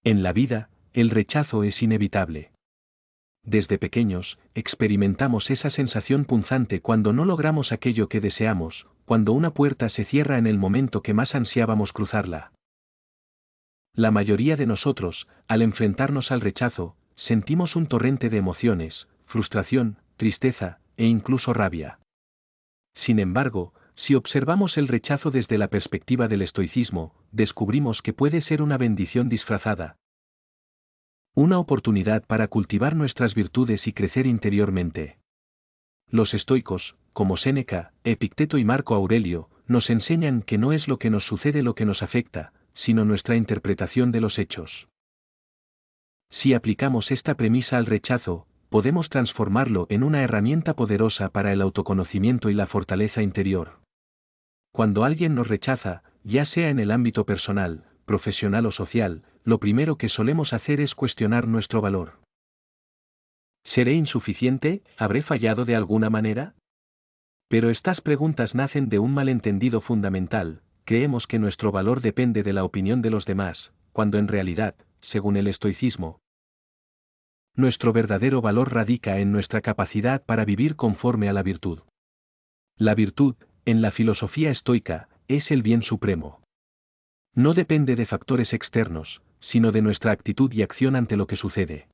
En la vida, el rechazo es inevitable. Desde pequeños, experimentamos esa sensación punzante cuando no logramos aquello que deseamos, cuando una puerta se cierra en el momento que más ansiábamos cruzarla. La mayoría de nosotros, al enfrentarnos al rechazo, sentimos un torrente de emociones, frustración, tristeza, e incluso rabia. Sin embargo, si observamos el rechazo desde la perspectiva del estoicismo, descubrimos que puede ser una bendición disfrazada. Una oportunidad para cultivar nuestras virtudes y crecer interiormente. Los estoicos, como Séneca, Epicteto y Marco Aurelio, nos enseñan que no es lo que nos sucede lo que nos afecta, sino nuestra interpretación de los hechos. Si aplicamos esta premisa al rechazo, podemos transformarlo en una herramienta poderosa para el autoconocimiento y la fortaleza interior. Cuando alguien nos rechaza, ya sea en el ámbito personal, profesional o social, lo primero que solemos hacer es cuestionar nuestro valor. ¿Seré insuficiente? ¿Habré fallado de alguna manera? Pero estas preguntas nacen de un malentendido fundamental: creemos que nuestro valor depende de la opinión de los demás, cuando en realidad, según el estoicismo, nuestro verdadero valor radica en nuestra capacidad para vivir conforme a la virtud. La virtud, en la filosofía estoica, es el bien supremo. No depende de factores externos, sino de nuestra actitud y acción ante lo que sucede.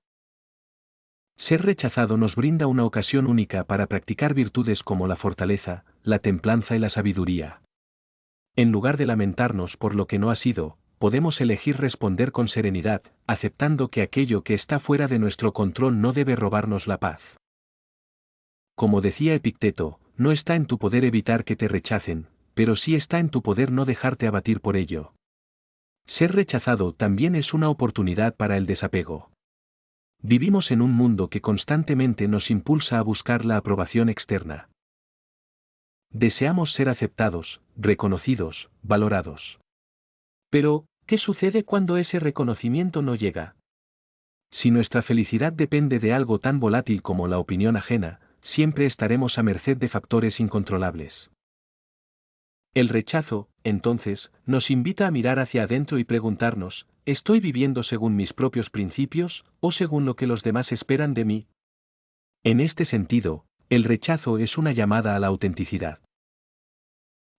Ser rechazado nos brinda una ocasión única para practicar virtudes como la fortaleza, la templanza y la sabiduría. En lugar de lamentarnos por lo que no ha sido, podemos elegir responder con serenidad, aceptando que aquello que está fuera de nuestro control no debe robarnos la paz. Como decía Epicteto, no está en tu poder evitar que te rechacen, pero sí está en tu poder no dejarte abatir por ello. Ser rechazado también es una oportunidad para el desapego. Vivimos en un mundo que constantemente nos impulsa a buscar la aprobación externa. Deseamos ser aceptados, reconocidos, valorados. Pero, ¿qué sucede cuando ese reconocimiento no llega? Si nuestra felicidad depende de algo tan volátil como la opinión ajena, siempre estaremos a merced de factores incontrolables. El rechazo, entonces, nos invita a mirar hacia adentro y preguntarnos: ¿estoy viviendo según mis propios principios, o según lo que los demás esperan de mí? En este sentido, el rechazo es una llamada a la autenticidad.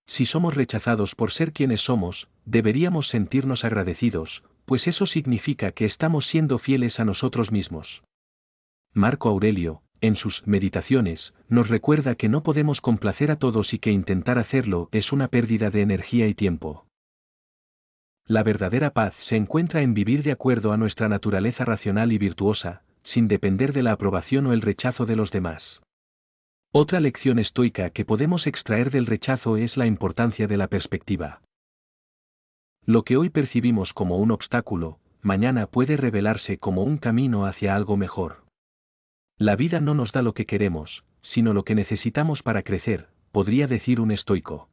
Si somos rechazados por ser quienes somos, deberíamos sentirnos agradecidos, pues eso significa que estamos siendo fieles a nosotros mismos. Marco Aurelio, en sus Meditaciones, nos recuerda que no podemos complacer a todos y que intentar hacerlo es una pérdida de energía y tiempo. La verdadera paz se encuentra en vivir de acuerdo a nuestra naturaleza racional y virtuosa, sin depender de la aprobación o el rechazo de los demás. Otra lección estoica que podemos extraer del rechazo es la importancia de la perspectiva. Lo que hoy percibimos como un obstáculo, mañana puede revelarse como un camino hacia algo mejor. La vida no nos da lo que queremos, sino lo que necesitamos para crecer, podría decir un estoico.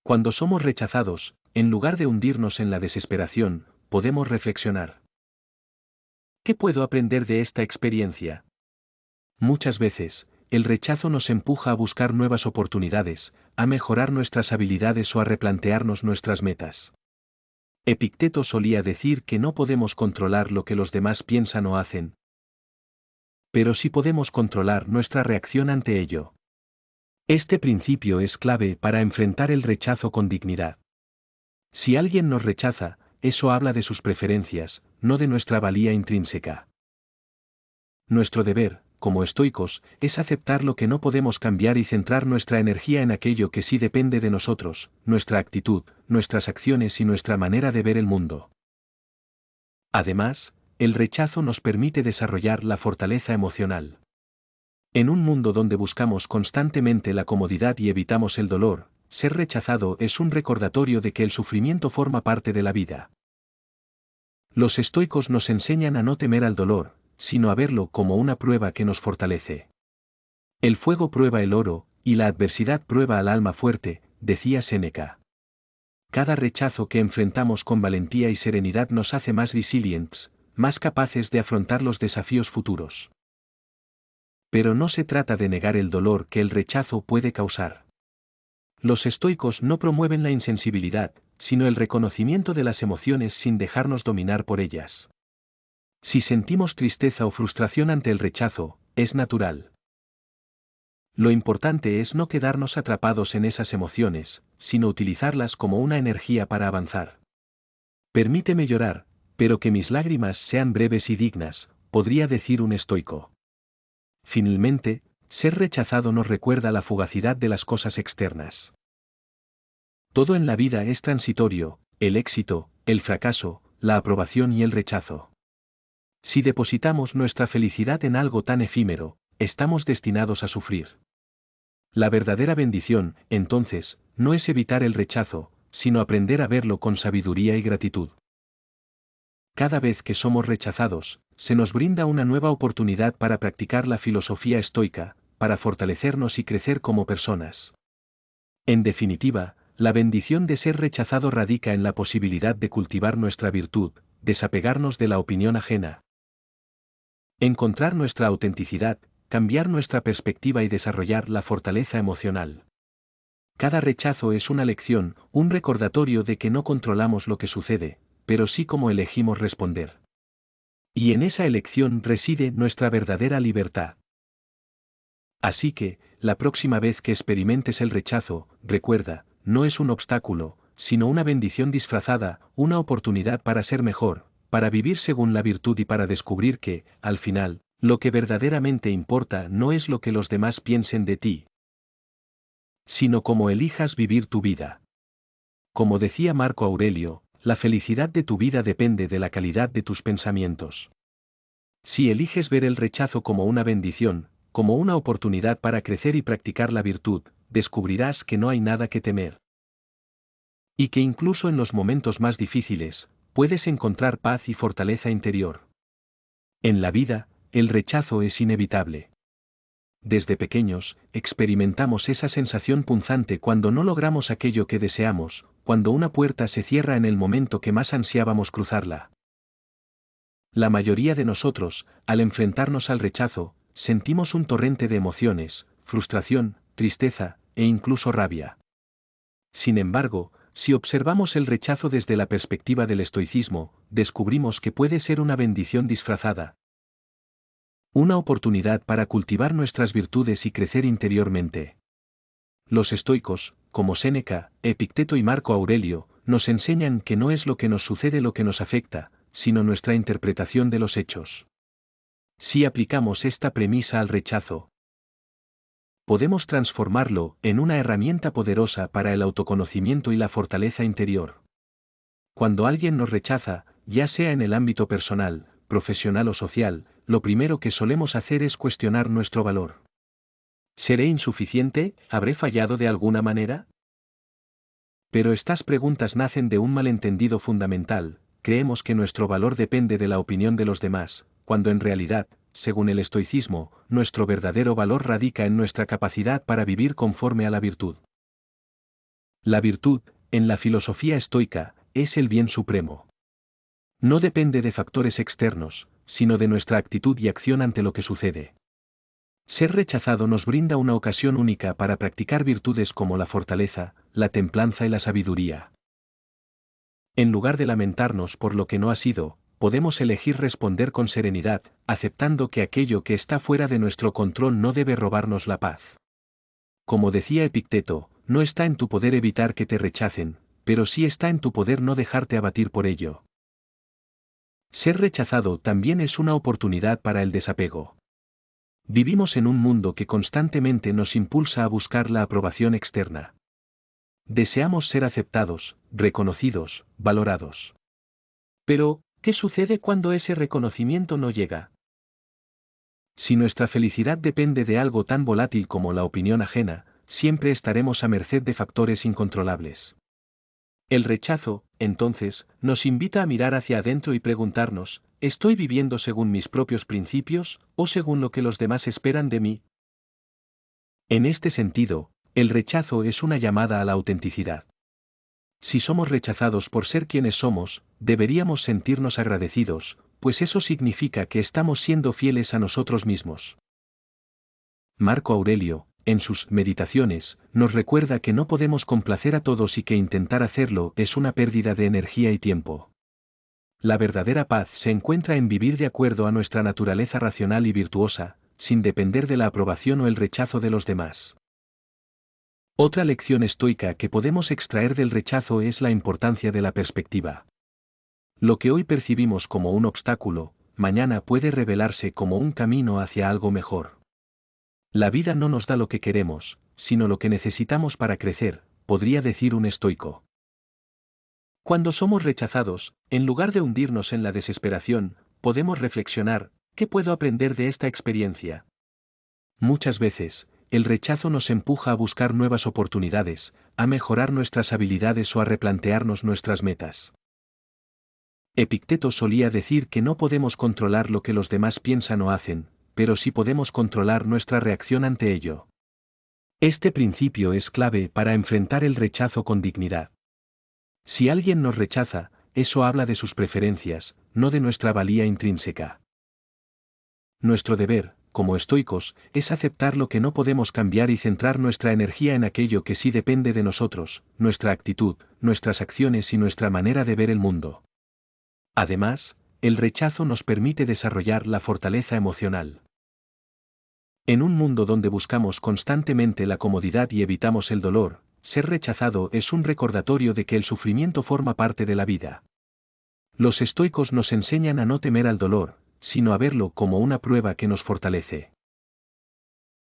Cuando somos rechazados, en lugar de hundirnos en la desesperación, podemos reflexionar. ¿Qué puedo aprender de esta experiencia? Muchas veces, el rechazo nos empuja a buscar nuevas oportunidades, a mejorar nuestras habilidades o a replantearnos nuestras metas. Epicteto solía decir que no podemos controlar lo que los demás piensan o hacen, pero sí podemos controlar nuestra reacción ante ello. Este principio es clave para enfrentar el rechazo con dignidad. Si alguien nos rechaza, eso habla de sus preferencias, no de nuestra valía intrínseca. Nuestro deber, como estoicos, es aceptar lo que no podemos cambiar y centrar nuestra energía en aquello que sí depende de nosotros, nuestra actitud, nuestras acciones y nuestra manera de ver el mundo. Además, el rechazo nos permite desarrollar la fortaleza emocional. En un mundo donde buscamos constantemente la comodidad y evitamos el dolor, ser rechazado es un recordatorio de que el sufrimiento forma parte de la vida. Los estoicos nos enseñan a no temer al dolor, sino a verlo como una prueba que nos fortalece. El fuego prueba el oro, y la adversidad prueba al alma fuerte, decía Séneca. Cada rechazo que enfrentamos con valentía y serenidad nos hace más resilientes, más capaces de afrontar los desafíos futuros. Pero no se trata de negar el dolor que el rechazo puede causar. Los estoicos no promueven la insensibilidad, sino el reconocimiento de las emociones sin dejarnos dominar por ellas. Si sentimos tristeza o frustración ante el rechazo, es natural. Lo importante es no quedarnos atrapados en esas emociones, sino utilizarlas como una energía para avanzar. Permíteme llorar, pero que mis lágrimas sean breves y dignas, podría decir un estoico. Finalmente, ser rechazado nos recuerda la fugacidad de las cosas externas. Todo en la vida es transitorio, el éxito, el fracaso, la aprobación y el rechazo. Si depositamos nuestra felicidad en algo tan efímero, estamos destinados a sufrir. La verdadera bendición, entonces, no es evitar el rechazo, sino aprender a verlo con sabiduría y gratitud. Cada vez que somos rechazados, se nos brinda una nueva oportunidad para practicar la filosofía estoica, para fortalecernos y crecer como personas. En definitiva, la bendición de ser rechazado radica en la posibilidad de cultivar nuestra virtud, desapegarnos de la opinión ajena, encontrar nuestra autenticidad, cambiar nuestra perspectiva y desarrollar la fortaleza emocional. Cada rechazo es una lección, un recordatorio de que no controlamos lo que sucede, pero sí cómo elegimos responder. Y en esa elección reside nuestra verdadera libertad. Así que, la próxima vez que experimentes el rechazo, recuerda, no es un obstáculo, sino una bendición disfrazada, una oportunidad para ser mejor, para vivir según la virtud y para descubrir que, al final, lo que verdaderamente importa no es lo que los demás piensen de ti, sino cómo elijas vivir tu vida. Como decía Marco Aurelio, la felicidad de tu vida depende de la calidad de tus pensamientos. Si eliges ver el rechazo como una bendición, como una oportunidad para crecer y practicar la virtud, descubrirás que no hay nada que temer. Y que incluso en los momentos más difíciles, puedes encontrar paz y fortaleza interior. En la vida, el rechazo es inevitable. Desde pequeños, experimentamos esa sensación punzante cuando no logramos aquello que deseamos, cuando una puerta se cierra en el momento que más ansiábamos cruzarla. La mayoría de nosotros, al enfrentarnos al rechazo, sentimos un torrente de emociones, frustración, tristeza, e incluso rabia. Sin embargo, si observamos el rechazo desde la perspectiva del estoicismo, descubrimos que puede ser una bendición disfrazada. Una oportunidad para cultivar nuestras virtudes y crecer interiormente. Los estoicos, como Séneca, Epicteto y Marco Aurelio, nos enseñan que no es lo que nos sucede lo que nos afecta, sino nuestra interpretación de los hechos. Si aplicamos esta premisa al rechazo, podemos transformarlo en una herramienta poderosa para el autoconocimiento y la fortaleza interior. Cuando alguien nos rechaza, ya sea en el ámbito personal, profesional o social, lo primero que solemos hacer es cuestionar nuestro valor. ¿Seré insuficiente? ¿Habré fallado de alguna manera? Pero estas preguntas nacen de un malentendido fundamental. Creemos que nuestro valor depende de la opinión de los demás, cuando en realidad, según el estoicismo, nuestro verdadero valor radica en nuestra capacidad para vivir conforme a la virtud. La virtud, en la filosofía estoica, es el bien supremo. No depende de factores externos, sino de nuestra actitud y acción ante lo que sucede. Ser rechazado nos brinda una ocasión única para practicar virtudes como la fortaleza, la templanza y la sabiduría. En lugar de lamentarnos por lo que no ha sido, podemos elegir responder con serenidad, aceptando que aquello que está fuera de nuestro control no debe robarnos la paz. Como decía Epicteto, no está en tu poder evitar que te rechacen, pero sí está en tu poder no dejarte abatir por ello. Ser rechazado también es una oportunidad para el desapego. Vivimos en un mundo que constantemente nos impulsa a buscar la aprobación externa. Deseamos ser aceptados, reconocidos, valorados. Pero, ¿qué sucede cuando ese reconocimiento no llega? Si nuestra felicidad depende de algo tan volátil como la opinión ajena, siempre estaremos a merced de factores incontrolables. El rechazo, entonces, nos invita a mirar hacia adentro y preguntarnos, ¿estoy viviendo según mis propios principios, o según lo que los demás esperan de mí? En este sentido, el rechazo es una llamada a la autenticidad. Si somos rechazados por ser quienes somos, deberíamos sentirnos agradecidos, pues eso significa que estamos siendo fieles a nosotros mismos. Marco Aurelio, En sus meditaciones, nos recuerda que no podemos complacer a todos y que intentar hacerlo es una pérdida de energía y tiempo. La verdadera paz se encuentra en vivir de acuerdo a nuestra naturaleza racional y virtuosa, sin depender de la aprobación o el rechazo de los demás. Otra lección estoica que podemos extraer del rechazo es la importancia de la perspectiva. Lo que hoy percibimos como un obstáculo, mañana puede revelarse como un camino hacia algo mejor. La vida no nos da lo que queremos, sino lo que necesitamos para crecer, podría decir un estoico. Cuando somos rechazados, en lugar de hundirnos en la desesperación, podemos reflexionar, ¿qué puedo aprender de esta experiencia? Muchas veces, el rechazo nos empuja a buscar nuevas oportunidades, a mejorar nuestras habilidades o a replantearnos nuestras metas. Epicteto solía decir que no podemos controlar lo que los demás piensan o hacen, pero sí podemos controlar nuestra reacción ante ello. Este principio es clave para enfrentar el rechazo con dignidad. Si alguien nos rechaza, eso habla de sus preferencias, no de nuestra valía intrínseca. Nuestro deber, como estoicos, es aceptar lo que no podemos cambiar y centrar nuestra energía en aquello que sí depende de nosotros, nuestra actitud, nuestras acciones y nuestra manera de ver el mundo. Además, el rechazo nos permite desarrollar la fortaleza emocional. En un mundo donde buscamos constantemente la comodidad y evitamos el dolor, ser rechazado es un recordatorio de que el sufrimiento forma parte de la vida. Los estoicos nos enseñan a no temer al dolor, sino a verlo como una prueba que nos fortalece.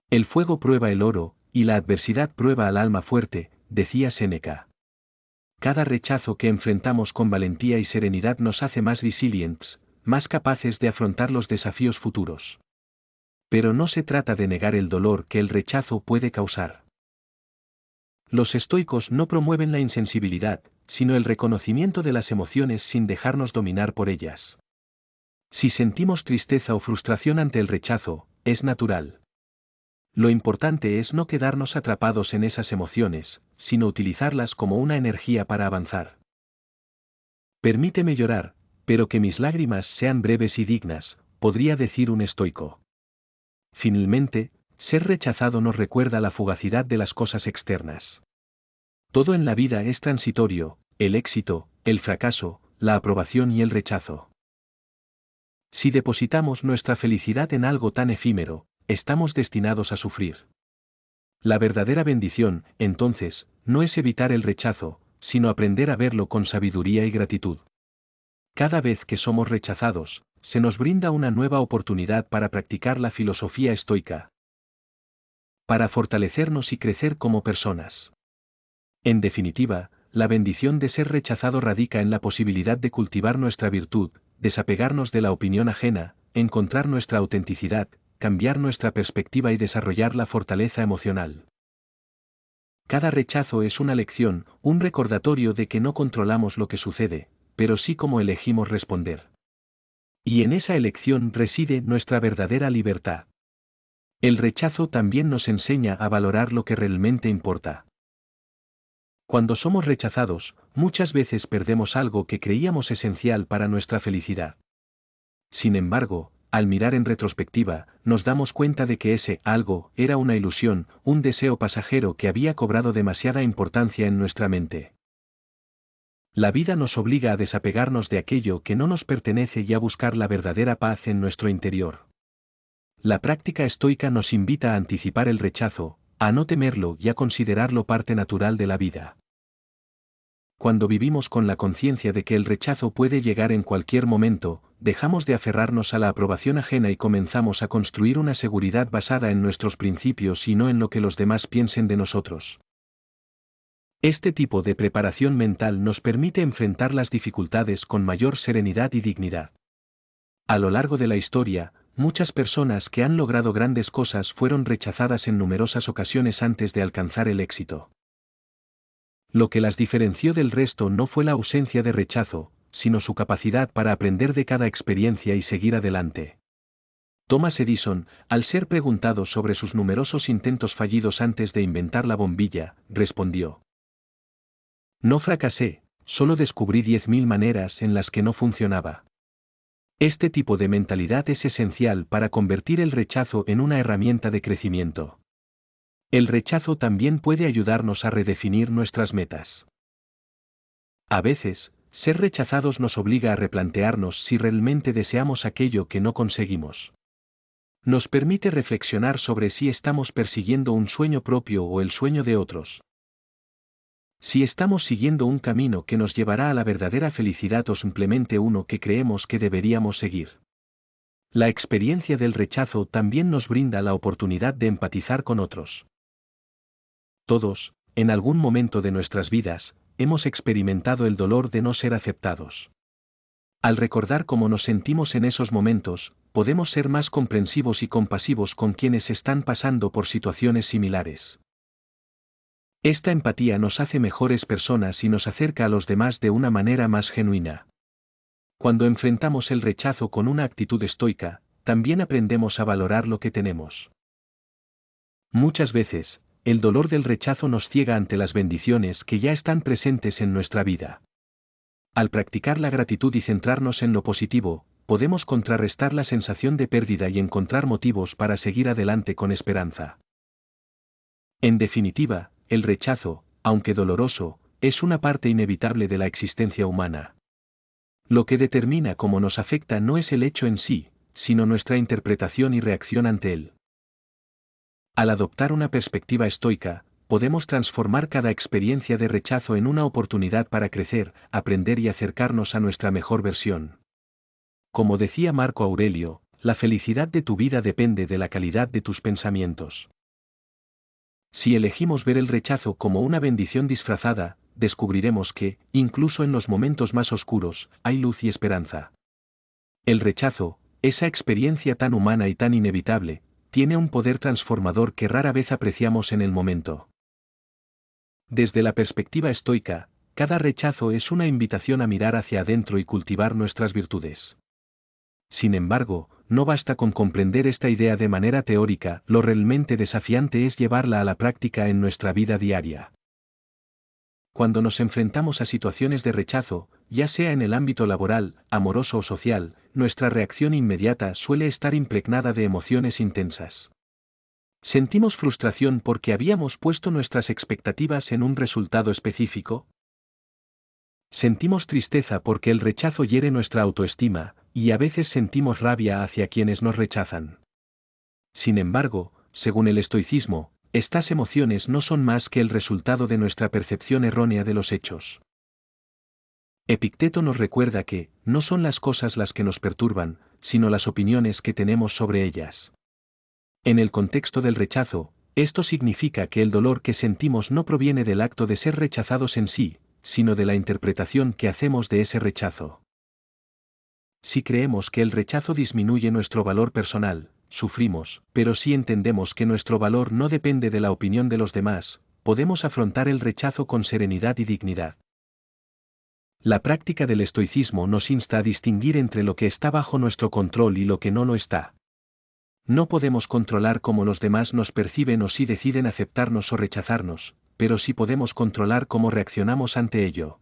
El fuego prueba el oro, y la adversidad prueba al alma fuerte, decía Séneca. Cada rechazo que enfrentamos con valentía y serenidad nos hace más resilientes, más capaces de afrontar los desafíos futuros. Pero no se trata de negar el dolor que el rechazo puede causar. Los estoicos no promueven la insensibilidad, sino el reconocimiento de las emociones sin dejarnos dominar por ellas. Si sentimos tristeza o frustración ante el rechazo, es natural. Lo importante es no quedarnos atrapados en esas emociones, sino utilizarlas como una energía para avanzar. Permíteme llorar, pero que mis lágrimas sean breves y dignas, podría decir un estoico. Finalmente, ser rechazado nos recuerda la fugacidad de las cosas externas. Todo en la vida es transitorio, el éxito, el fracaso, la aprobación y el rechazo. Si depositamos nuestra felicidad en algo tan efímero, estamos destinados a sufrir. La verdadera bendición, entonces, no es evitar el rechazo, sino aprender a verlo con sabiduría y gratitud. Cada vez que somos rechazados, se nos brinda una nueva oportunidad para practicar la filosofía estoica. Para fortalecernos y crecer como personas. En definitiva, la bendición de ser rechazado radica en la posibilidad de cultivar nuestra virtud, desapegarnos de la opinión ajena, encontrar nuestra autenticidad, cambiar nuestra perspectiva y desarrollar la fortaleza emocional. Cada rechazo es una lección, un recordatorio de que no controlamos lo que sucede, pero sí cómo elegimos responder. Y en esa elección reside nuestra verdadera libertad. El rechazo también nos enseña a valorar lo que realmente importa. Cuando somos rechazados, muchas veces perdemos algo que creíamos esencial para nuestra felicidad. Sin embargo, al mirar en retrospectiva, nos damos cuenta de que ese algo era una ilusión, un deseo pasajero que había cobrado demasiada importancia en nuestra mente. La vida nos obliga a desapegarnos de aquello que no nos pertenece y a buscar la verdadera paz en nuestro interior. La práctica estoica nos invita a anticipar el rechazo, a no temerlo y a considerarlo parte natural de la vida. Cuando vivimos con la conciencia de que el rechazo puede llegar en cualquier momento, dejamos de aferrarnos a la aprobación ajena y comenzamos a construir una seguridad basada en nuestros principios y no en lo que los demás piensen de nosotros. Este tipo de preparación mental nos permite enfrentar las dificultades con mayor serenidad y dignidad. A lo largo de la historia, muchas personas que han logrado grandes cosas fueron rechazadas en numerosas ocasiones antes de alcanzar el éxito. Lo que las diferenció del resto no fue la ausencia de rechazo, sino su capacidad para aprender de cada experiencia y seguir adelante. Thomas Edison, al ser preguntado sobre sus numerosos intentos fallidos antes de inventar la bombilla, respondió: "No fracasé, solo descubrí 10.000 maneras en las que no funcionaba". Este tipo de mentalidad es esencial para convertir el rechazo en una herramienta de crecimiento. El rechazo también puede ayudarnos a redefinir nuestras metas. A veces, ser rechazados nos obliga a replantearnos si realmente deseamos aquello que no conseguimos. Nos permite reflexionar sobre si estamos persiguiendo un sueño propio o el sueño de otros. Si estamos siguiendo un camino que nos llevará a la verdadera felicidad o simplemente uno que creemos que deberíamos seguir. La experiencia del rechazo también nos brinda la oportunidad de empatizar con otros. Todos, en algún momento de nuestras vidas, hemos experimentado el dolor de no ser aceptados. Al recordar cómo nos sentimos en esos momentos, podemos ser más comprensivos y compasivos con quienes están pasando por situaciones similares. Esta empatía nos hace mejores personas y nos acerca a los demás de una manera más genuina. Cuando enfrentamos el rechazo con una actitud estoica, también aprendemos a valorar lo que tenemos. Muchas veces, el dolor del rechazo nos ciega ante las bendiciones que ya están presentes en nuestra vida. Al practicar la gratitud y centrarnos en lo positivo, podemos contrarrestar la sensación de pérdida y encontrar motivos para seguir adelante con esperanza. En definitiva, el rechazo, aunque doloroso, es una parte inevitable de la existencia humana. Lo que determina cómo nos afecta no es el hecho en sí, sino nuestra interpretación y reacción ante él. Al adoptar una perspectiva estoica, podemos transformar cada experiencia de rechazo en una oportunidad para crecer, aprender y acercarnos a nuestra mejor versión. Como decía Marco Aurelio, la felicidad de tu vida depende de la calidad de tus pensamientos. Si elegimos ver el rechazo como una bendición disfrazada, descubriremos que, incluso en los momentos más oscuros, hay luz y esperanza. El rechazo, esa experiencia tan humana y tan inevitable, tiene un poder transformador que rara vez apreciamos en el momento. Desde la perspectiva estoica, cada rechazo es una invitación a mirar hacia adentro y cultivar nuestras virtudes. Sin embargo, no basta con comprender esta idea de manera teórica, lo realmente desafiante es llevarla a la práctica en nuestra vida diaria. Cuando nos enfrentamos a situaciones de rechazo, ya sea en el ámbito laboral, amoroso o social, nuestra reacción inmediata suele estar impregnada de emociones intensas. ¿Sentimos frustración porque habíamos puesto nuestras expectativas en un resultado específico? Sentimos tristeza porque el rechazo hiere nuestra autoestima, y a veces sentimos rabia hacia quienes nos rechazan. Sin embargo, según el estoicismo, estas emociones no son más que el resultado de nuestra percepción errónea de los hechos. Epicteto nos recuerda que, no son las cosas las que nos perturban, sino las opiniones que tenemos sobre ellas. En el contexto del rechazo, esto significa que el dolor que sentimos no proviene del acto de ser rechazados en sí, sino de la interpretación que hacemos de ese rechazo. Si creemos que el rechazo disminuye nuestro valor personal, sufrimos, pero si entendemos que nuestro valor no depende de la opinión de los demás, podemos afrontar el rechazo con serenidad y dignidad. La práctica del estoicismo nos insta a distinguir entre lo que está bajo nuestro control y lo que no lo está. No podemos controlar cómo los demás nos perciben o si deciden aceptarnos o rechazarnos, pero sí podemos controlar cómo reaccionamos ante ello.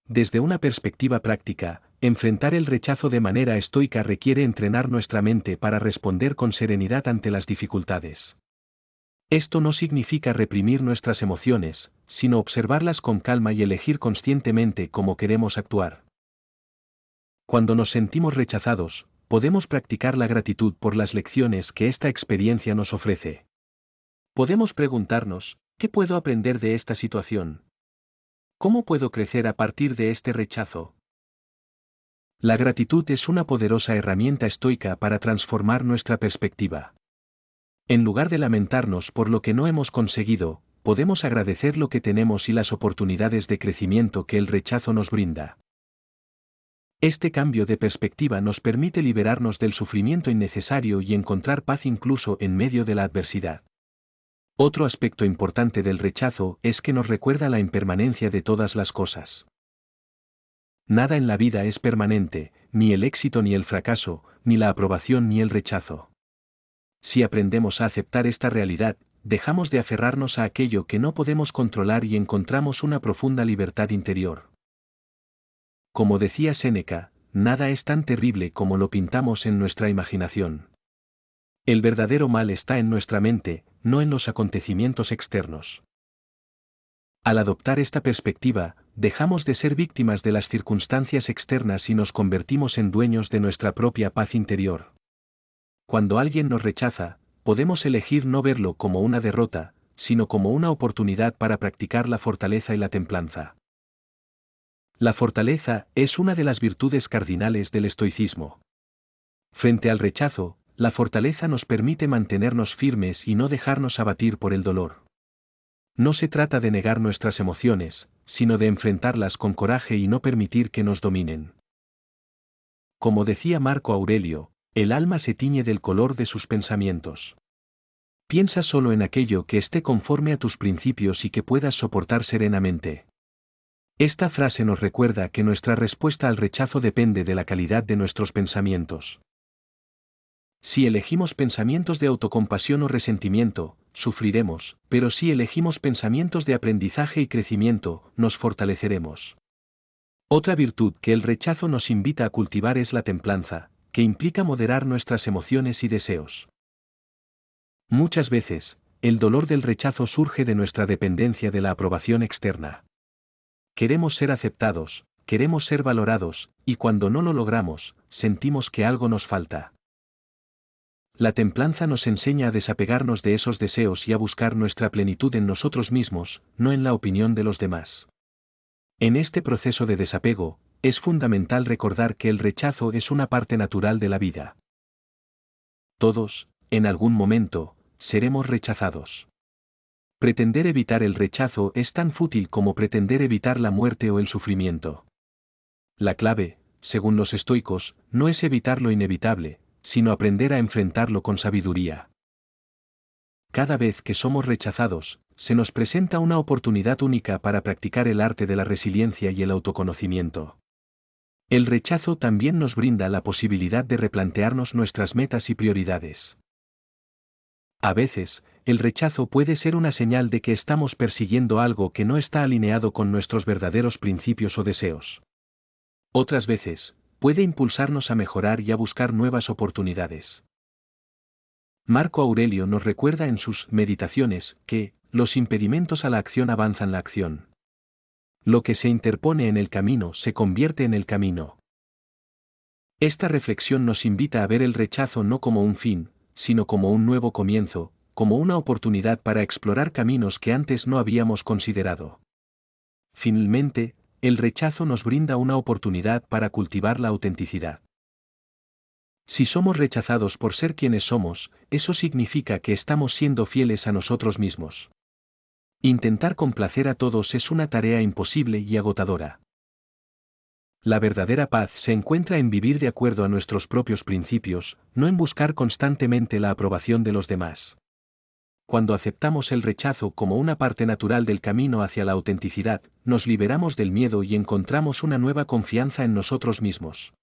Desde una perspectiva práctica, enfrentar el rechazo de manera estoica requiere entrenar nuestra mente para responder con serenidad ante las dificultades. Esto no significa reprimir nuestras emociones, sino observarlas con calma y elegir conscientemente cómo queremos actuar. Cuando nos sentimos rechazados, podemos practicar la gratitud por las lecciones que esta experiencia nos ofrece. Podemos preguntarnos, ¿qué puedo aprender de esta situación? ¿Cómo puedo crecer a partir de este rechazo? La gratitud es una poderosa herramienta estoica para transformar nuestra perspectiva. En lugar de lamentarnos por lo que no hemos conseguido, podemos agradecer lo que tenemos y las oportunidades de crecimiento que el rechazo nos brinda. Este cambio de perspectiva nos permite liberarnos del sufrimiento innecesario y encontrar paz incluso en medio de la adversidad. Otro aspecto importante del rechazo es que nos recuerda la impermanencia de todas las cosas. Nada en la vida es permanente, ni el éxito ni el fracaso, ni la aprobación ni el rechazo. Si aprendemos a aceptar esta realidad, dejamos de aferrarnos a aquello que no podemos controlar y encontramos una profunda libertad interior. Como decía Séneca, nada es tan terrible como lo pintamos en nuestra imaginación. El verdadero mal está en nuestra mente, no en los acontecimientos externos. Al adoptar esta perspectiva, dejamos de ser víctimas de las circunstancias externas y nos convertimos en dueños de nuestra propia paz interior. Cuando alguien nos rechaza, podemos elegir no verlo como una derrota, sino como una oportunidad para practicar la fortaleza y la templanza. La fortaleza es una de las virtudes cardinales del estoicismo. Frente al rechazo, la fortaleza nos permite mantenernos firmes y no dejarnos abatir por el dolor. No se trata de negar nuestras emociones, sino de enfrentarlas con coraje y no permitir que nos dominen. Como decía Marco Aurelio, el alma se tiñe del color de sus pensamientos. Piensa solo en aquello que esté conforme a tus principios y que puedas soportar serenamente. Esta frase nos recuerda que nuestra respuesta al rechazo depende de la calidad de nuestros pensamientos. Si elegimos pensamientos de autocompasión o resentimiento, sufriremos, pero si elegimos pensamientos de aprendizaje y crecimiento, nos fortaleceremos. Otra virtud que el rechazo nos invita a cultivar es la templanza, que implica moderar nuestras emociones y deseos. Muchas veces, el dolor del rechazo surge de nuestra dependencia de la aprobación externa. Queremos ser aceptados, queremos ser valorados, y cuando no lo logramos, sentimos que algo nos falta. La templanza nos enseña a desapegarnos de esos deseos y a buscar nuestra plenitud en nosotros mismos, no en la opinión de los demás. En este proceso de desapego, es fundamental recordar que el rechazo es una parte natural de la vida. Todos, en algún momento, seremos rechazados. Pretender evitar el rechazo es tan fútil como pretender evitar la muerte o el sufrimiento. La clave, según los estoicos, no es evitar lo inevitable, sino aprender a enfrentarlo con sabiduría. Cada vez que somos rechazados, se nos presenta una oportunidad única para practicar el arte de la resiliencia y el autoconocimiento. El rechazo también nos brinda la posibilidad de replantearnos nuestras metas y prioridades. A veces, el rechazo puede ser una señal de que estamos persiguiendo algo que no está alineado con nuestros verdaderos principios o deseos. Otras veces, puede impulsarnos a mejorar y a buscar nuevas oportunidades. Marco Aurelio nos recuerda en sus Meditaciones que los impedimentos a la acción avanzan la acción. Lo que se interpone en el camino se convierte en el camino. Esta reflexión nos invita a ver el rechazo no como un fin, sino como un nuevo comienzo, como una oportunidad para explorar caminos que antes no habíamos considerado. Finalmente, el rechazo nos brinda una oportunidad para cultivar la autenticidad. Si somos rechazados por ser quienes somos, eso significa que estamos siendo fieles a nosotros mismos. Intentar complacer a todos es una tarea imposible y agotadora. La verdadera paz se encuentra en vivir de acuerdo a nuestros propios principios, no en buscar constantemente la aprobación de los demás. Cuando aceptamos el rechazo como una parte natural del camino hacia la autenticidad, nos liberamos del miedo y encontramos una nueva confianza en nosotros mismos.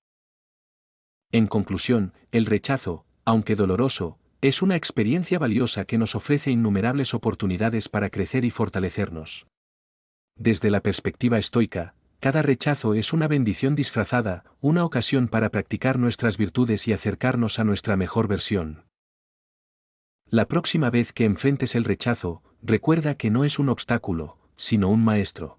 En conclusión, el rechazo, aunque doloroso, es una experiencia valiosa que nos ofrece innumerables oportunidades para crecer y fortalecernos. Desde la perspectiva estoica, cada rechazo es una bendición disfrazada, una ocasión para practicar nuestras virtudes y acercarnos a nuestra mejor versión. La próxima vez que enfrentes el rechazo, recuerda que no es un obstáculo, sino un maestro.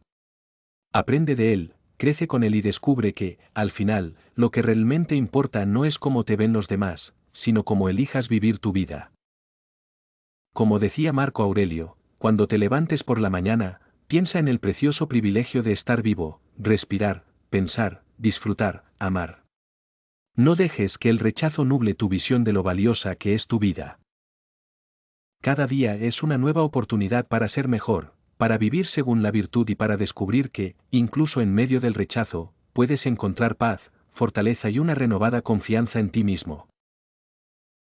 Aprende de él, crece con él y descubre que, al final, lo que realmente importa no es cómo te ven los demás, sino cómo elijas vivir tu vida. Como decía Marco Aurelio, cuando te levantes por la mañana, piensa en el precioso privilegio de estar vivo, respirar, pensar, disfrutar, amar. No dejes que el rechazo nuble tu visión de lo valiosa que es tu vida. Cada día es una nueva oportunidad para ser mejor, para vivir según la virtud y para descubrir que, incluso en medio del rechazo, puedes encontrar paz, fortaleza y una renovada confianza en ti mismo.